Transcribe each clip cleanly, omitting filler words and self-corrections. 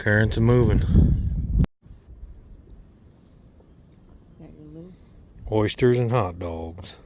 Currents are moving. Oysters and hot dogs.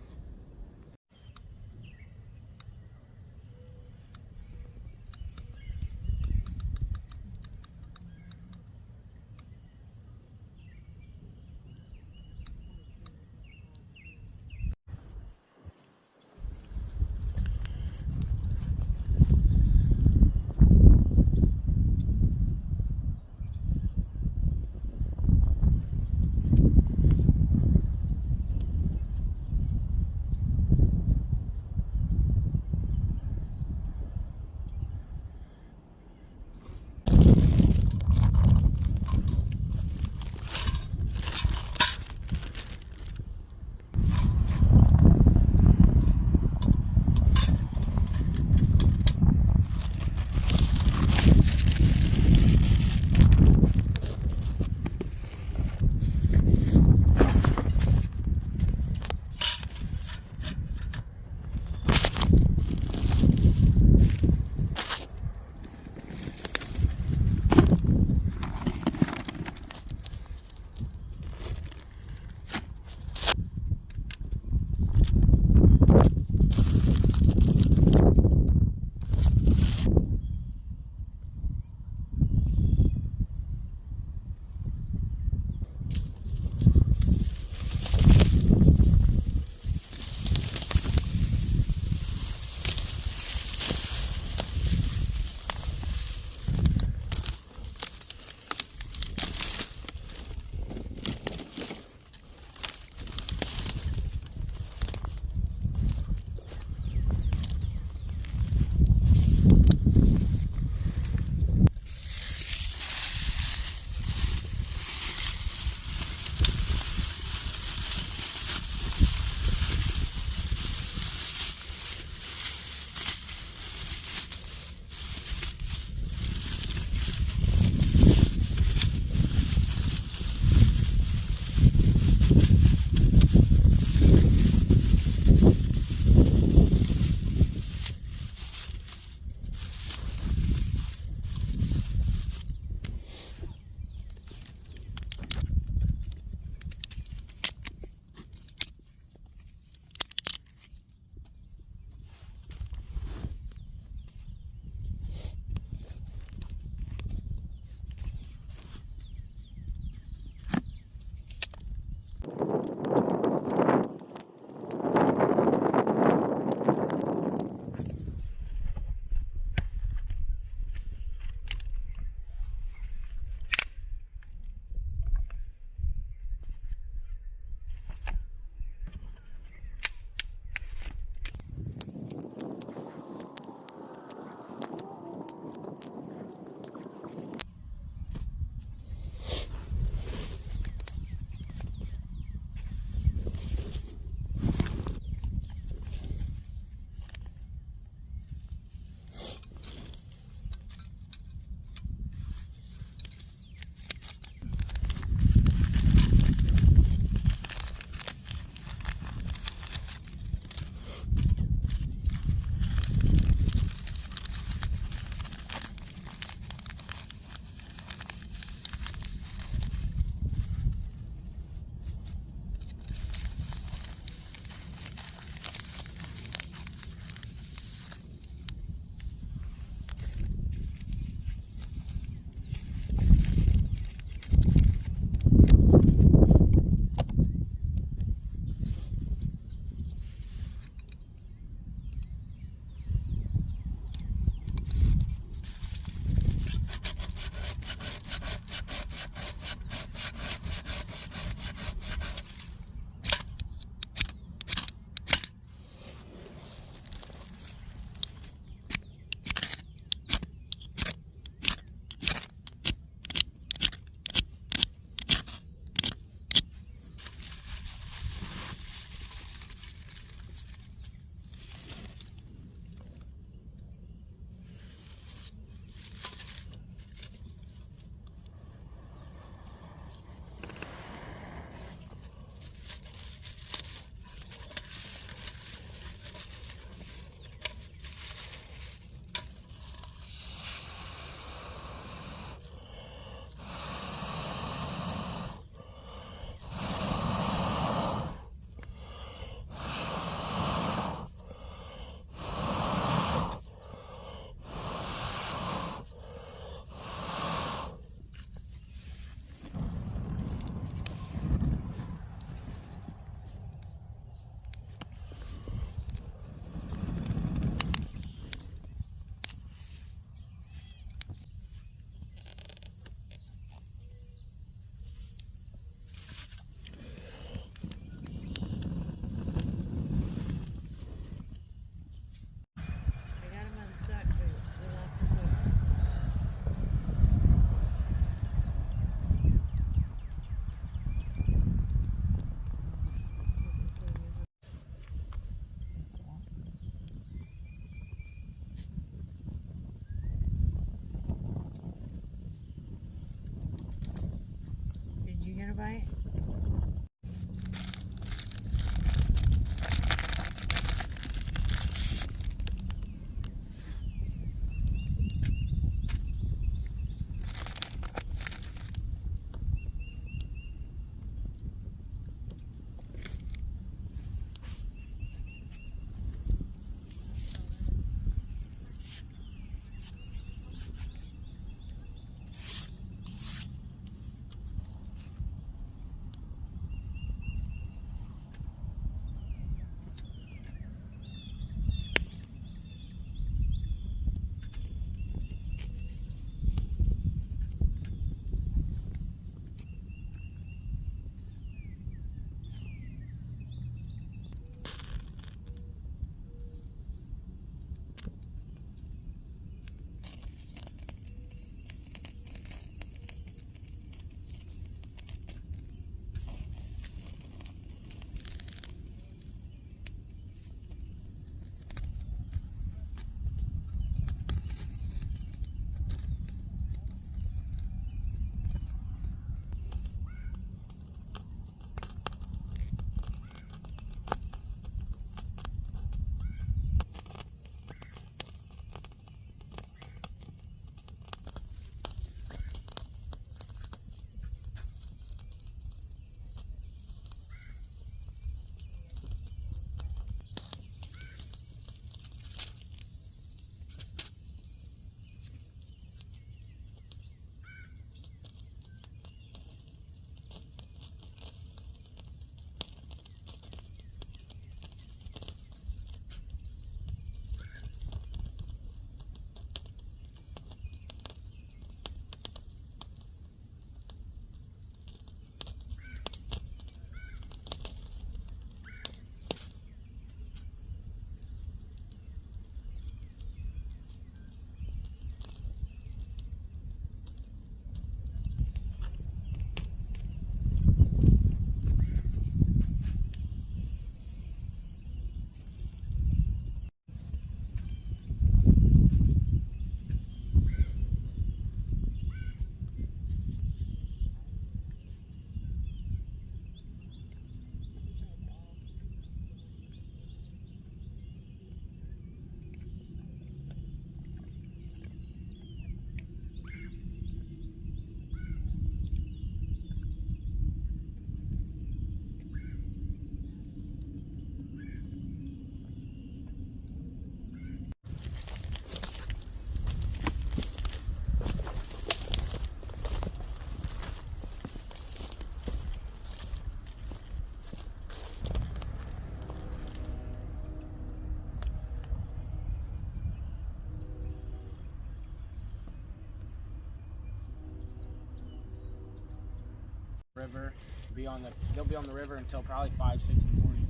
River, they'll be on the river until probably 5, 6 in the morning.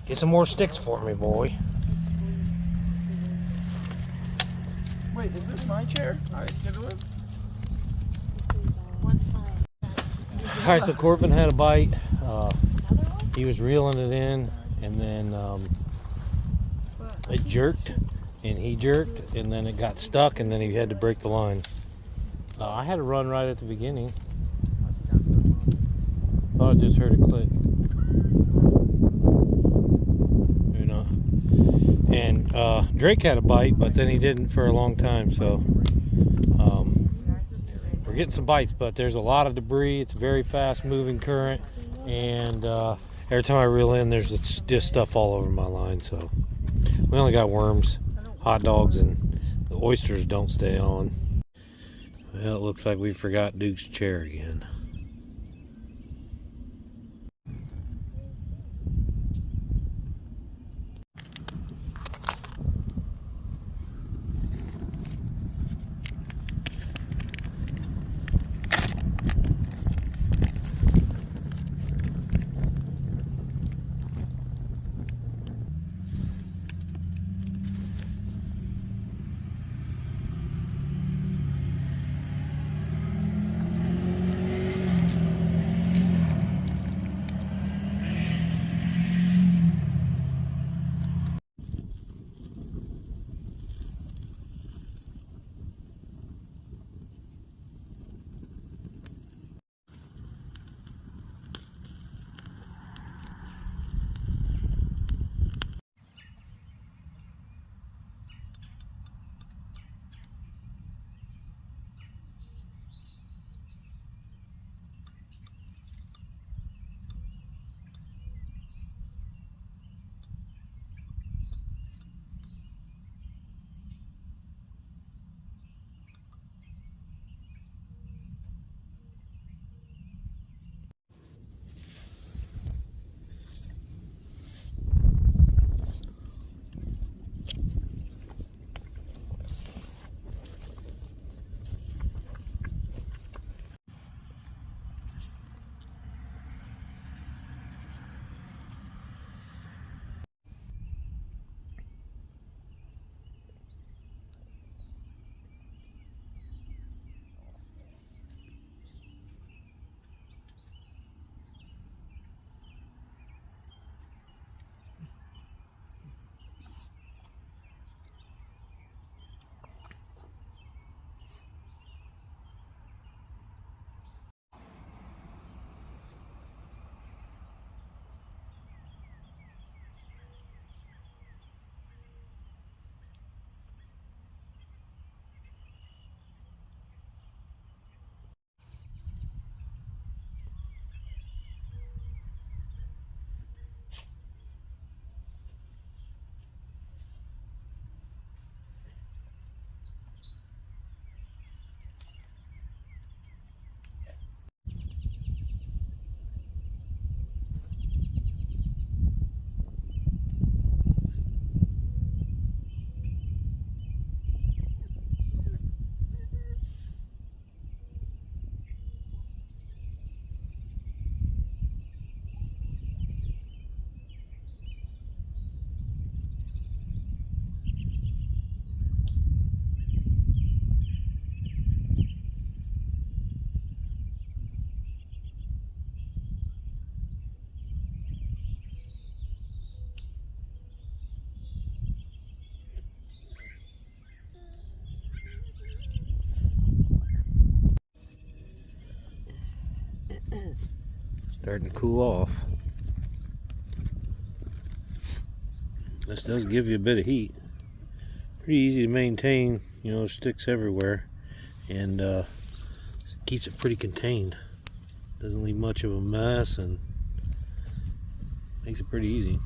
Get some more sticks for me, boy. Wait, is this my chair? Alright, get it. Alright, so Corbin had a bite. He was reeling it in, and then it jerked, and he jerked, and then it got stuck, and then he had to break the line. I had to run right at the beginning. Thought I just heard it click. Maybe not. And Drake had a bite, but then he didn't for a long time, so we're getting some bites, but there's a lot of debris. It's a very fast moving current, and every time I reel in, there's just stuff all over my line. So we only got worms, hot dogs, and the oysters don't stay on. Well, it looks like we forgot Duke's chair again. Starting to cool off. This does give you a bit of heat. Pretty easy to maintain, you know, sticks everywhere, and keeps it pretty contained. Doesn't leave much of a mess and makes it pretty easy.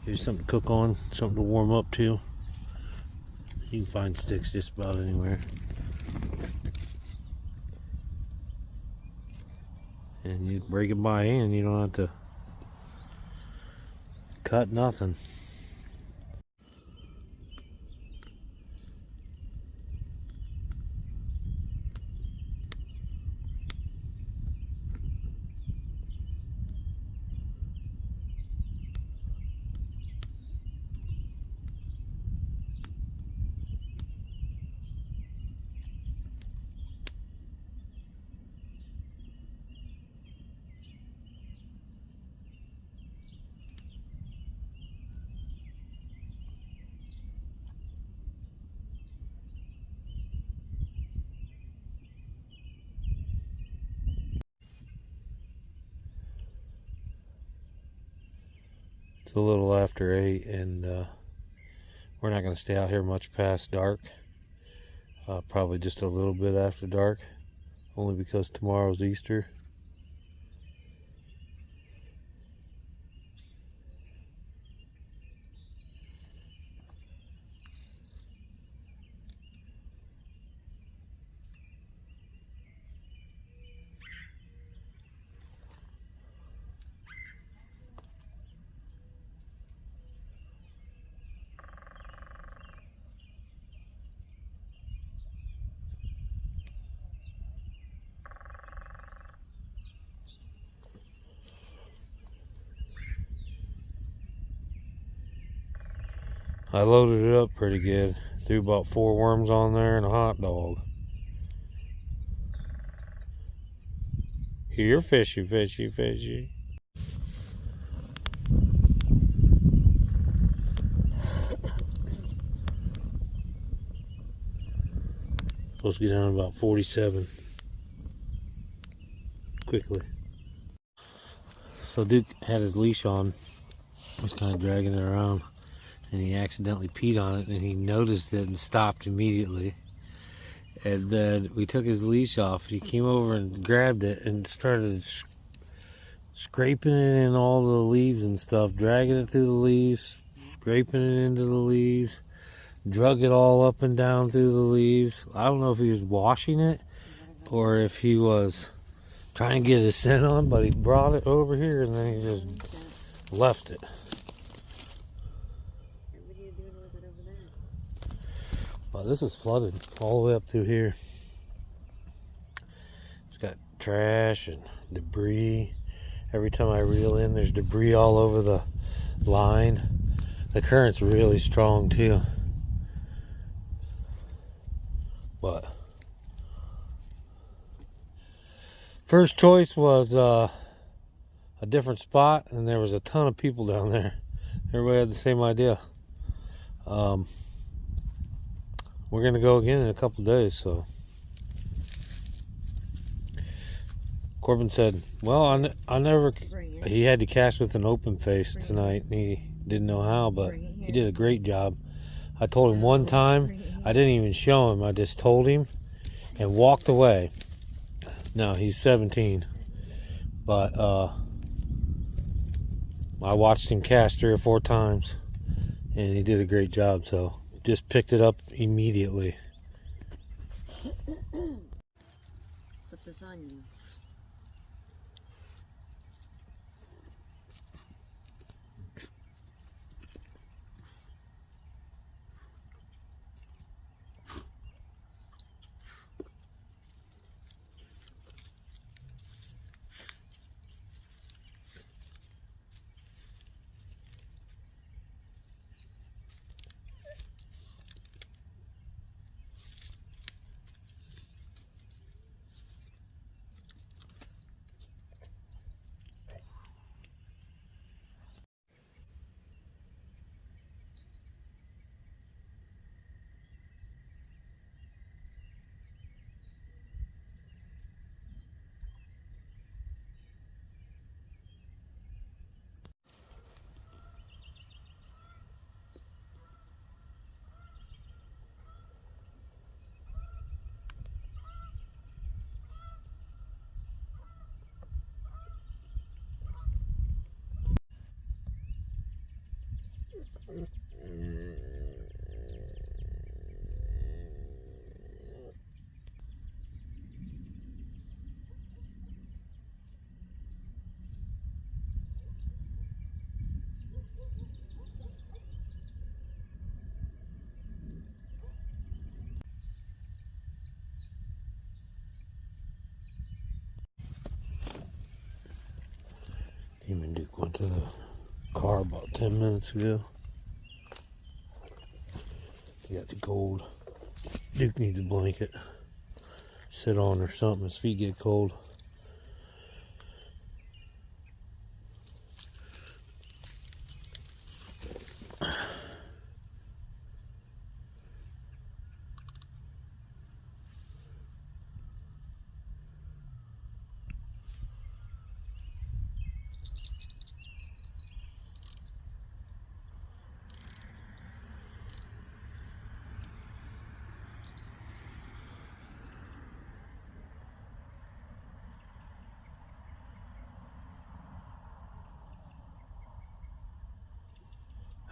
Gives you something to cook on, something to warm up to. You can find sticks just about anywhere. And you break it by hand, you don't have to cut nothing. a little after 8, and we're not going to stay out here much past dark. Probably just a little bit after dark, only because tomorrow's Easter. I loaded it up pretty good. Threw about 4 worms on there and a hot dog. Here, fishy, fishy, fishy. Supposed to get down to about 47 quickly. So Duke had his leash on, was kind of dragging it around, and he accidentally peed on it, and he noticed it and stopped immediately. And then we took his leash off. He came over and grabbed it and started scraping it in all the leaves and stuff, dragging it through the leaves, scraping it into the leaves, drug it all up and down through the leaves. I don't know if he was washing it or if he was trying to get his scent on, but he brought it over here and then he just left it. What are you doing with it over there? Well, this is flooded all the way up through here. It's got trash and debris. Every time I reel in, there's debris all over the line. The current's really strong too. But first choice was a different spot, and there was a ton of people down there. Everybody had the same idea. We're gonna go again in a couple days, so. Corbin said, well, I never, he had to cast with an open face tonight. He didn't know how, but he did a great job. I told him one time, I didn't even show him, I just told him and walked away. Now, he's 17, but I watched him cast 3 or 4 times, and he did a great job, so just picked it up immediately. Put this on you. Him and Duke went to the car about 10 minutes ago. He got the cold. Duke needs a blanket. Sit on or something. His feet get cold.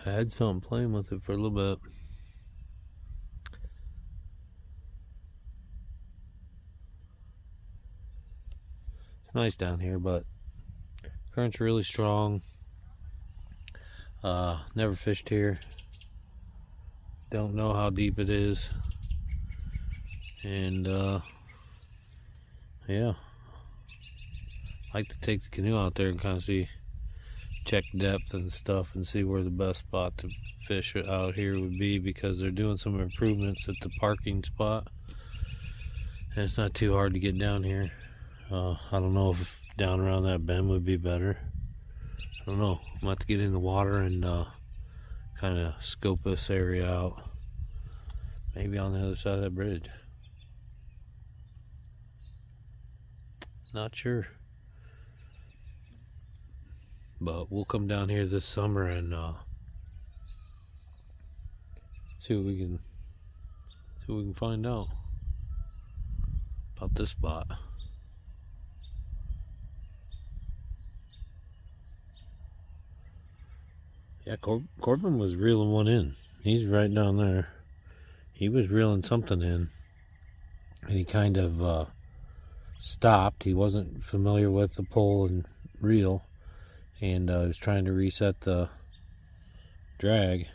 I had something playing with it for a little bit. It's nice down here, but current's really strong. Never fished here. Don't know how deep it is. And yeah, I like to take the canoe out there and kind of check depth and stuff and see where the best spot to fish out here would be, because they're doing some improvements at the parking spot and it's not too hard to get down here. I don't know if down around that bend would be better. I don't know. I'm about to get in the water and kind of scope this area out. Maybe on the other side of that bridge. Not sure. But we'll come down here this summer and see what we can find out about this spot. Yeah, Corbin was reeling one in. He's right down there. He was reeling something in, and he kind of stopped. He wasn't familiar with the pull and reel, and he was trying to reset the drag,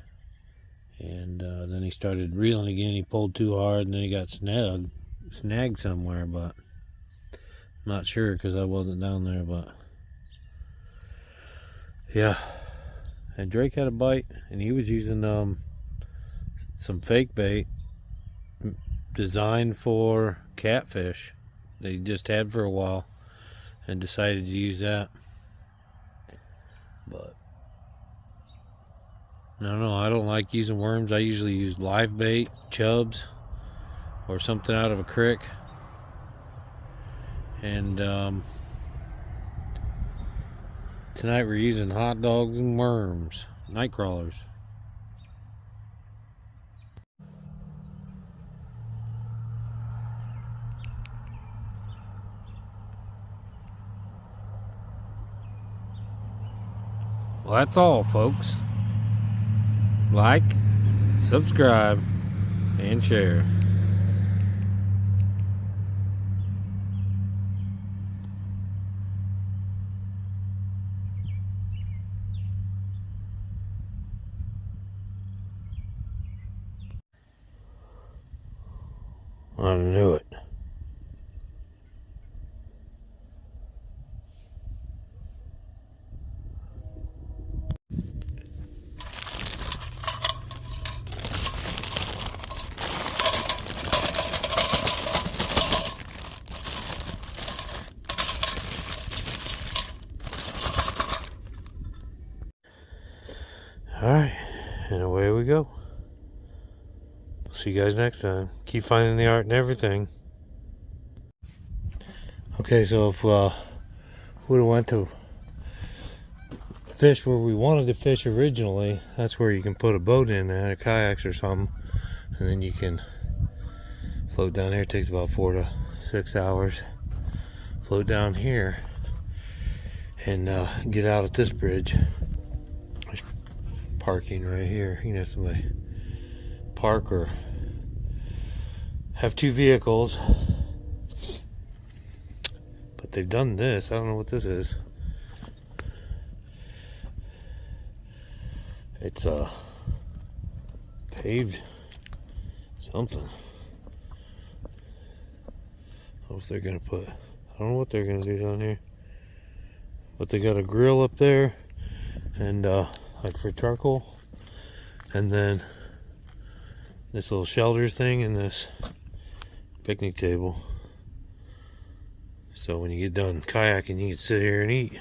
and then he started reeling again. He pulled too hard, and then he got snagged somewhere, but I'm not sure because I wasn't down there. But yeah, and Drake had a bite, and he was using some fake bait designed for catfish that he just had for a while, and decided to use that. But I don't know, I don't like using worms. I usually use live bait, chubs, or something out of a creek. And tonight we're using hot dogs and worms, night crawlers. Well, that's all, folks. Like, subscribe, and share. I knew it. Alright, and away we go. See you guys next time. Keep finding the art in everything. Okay, so if we'd have went to fish where we wanted to fish originally, that's where you can put a boat in and kayaks or something, and then you can float down here. It takes about 4 to 6 hours. Float down here and get out at this bridge. There's parking right here. You can have somebody park or have 2 vehicles. But they've done this. I don't know what this is. It's paved something. I don't know if they're gonna put, I don't know what they're gonna do down here. But they got a grill up there and like for charcoal, and then this little shelter thing and this picnic table. So when you get done kayaking, you can sit here and eat.